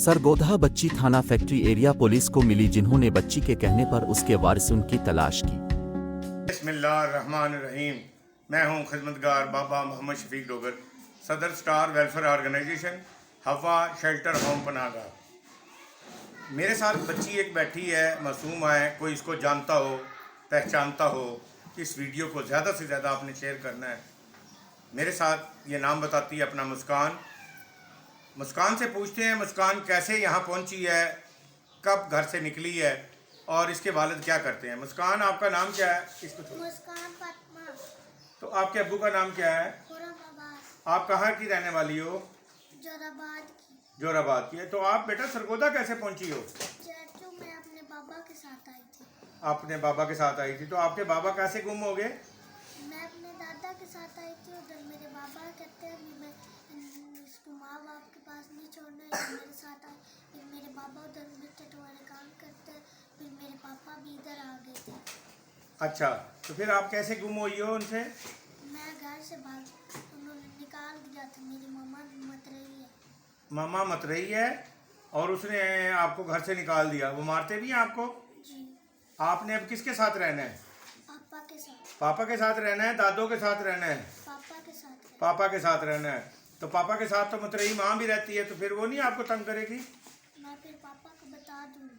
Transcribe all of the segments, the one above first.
सरगोधा बच्ची थाना factory area police को मिली, जिन्होंने बच्ची के कहने पर उसके वारिस उनकी तलाश की। बिस्मिल्लाहिर्रहमानिर्रहीम। मैं हूं खिदमतगार बाबा मोहम्मद शफीक डोगर, सदर स्टार वेलफेयर ऑर्गेनाइजेशन हवा शेल्टर होम पनाहगाह। मेरे साथ बच्ची एक बैठी है, मासूम है, कोई इसको जानता हो, पहचानता हो, इस वीडियो को ज़्यादा से ज़्यादा आपने शेयर करना है। मेरे साथ ये नाम बताती है अपना मुस्कान। मुस्कान से पूछते हैं मुस्कान कैसे यहाँ पहुँची है, कब घर से निकली है और इसके वालिद क्या करते हैं। मुस्कान, आपका नाम क्या है? मुस्कान फातिमा। तो आपके अब्बू का नाम क्या है? आप कहाँ की रहने वाली हो? जोराबाद की। जोराबाद की है। तो आप बेटा सरगोधा कैसे पहुँची हो? चाचू, मैं अपने पापा के साथ आई थी। अपने बाबा के साथ आई थी। तो आपके बाबा कैसे गुम हो गए? मैं अपने दादा के साथ आई थी। उधर मेरे बाबा कहते हैं कि मैं इसको माँ बाप के पास नहीं छोड़ना है, मेरे साथ आई। फिर मेरे बाबा उधर मिट्टी वाले काम करते हैं, फिर मेरे पापा भी इधर आ गए थे। अच्छा, तो फिर आप कैसे गुम हुई हो उनसे? मैं घर से उन्होंने निकाल दिया था। मेरी मम्मा मत रही है। मामा मत रही है और उसने आपको घर से निकाल दिया। वो मारते भी हैं आपको? जी। आपने अब किसके साथ रहना है? पापा के साथ। पापा के साथ रहना है, दादों के साथ रहना है? पापा के साथ। पापा के साथ रहना है। तो पापा के साथ तो मतरई माँ भी रहती है, तो फिर वो नहीं आपको तंग करेगी? मैं फिर पापा को बता दूंगी।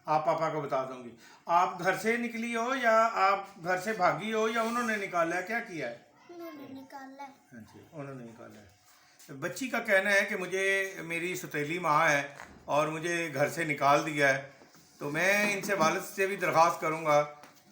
आप पापा को बता दूंगी। आप घर से निकली हो या आप घर से भागी हो या उन्होंने निकाला है, क्या किया है? उन्होंने निकाला है। हाँ जी, उन्होंने निकाला है। तो बच्ची का कहना है कि मुझे मेरी सौतेली माँ है और मुझे घर से निकाल दिया है। तो मैं इनसे वालिद से भी दरख्वास्त करूँगा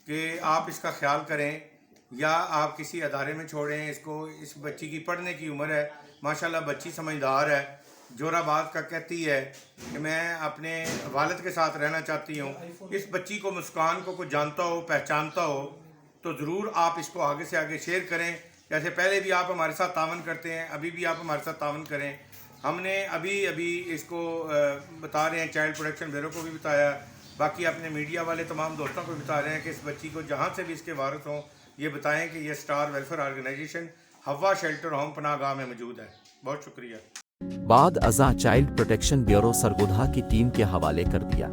कि आप इसका ख्याल करें या आप किसी अदारे में छोड़ें इसको। इस बच्ची की पढ़ने की उम्र है, माशाल्लाह बच्ची समझदार है। जोराबाद का कहती है कि मैं अपने वालिद के साथ रहना चाहती हूँ। इस बच्ची को, मुस्कान को कोई जानता हो, पहचानता हो तो ज़रूर आप इसको आगे से आगे शेयर करें। जैसे पहले भी आप हमारे साथ तावन करते हैं, अभी भी आप हमारे साथ तावन करें। हमने अभी इसको बता रहे हैं, चाइल्ड प्रोटेक्शन ब्यूरो को भी बताया, बाकी अपने मीडिया वाले तमाम दोस्तों को बता रहे हैं कि इस बच्ची को जहाँ से भी इसके वारिस हों ये बताएं कि ये स्टार वेलफेयर ऑर्गेनाइजेशन हवा शेल्टर होम पनाहगाह में मौजूद है। बहुत शुक्रिया। बाद अज़ां चाइल्ड प्रोटेक्शन ब्यूरो सरगोधा की टीम के हवाले कर दिया।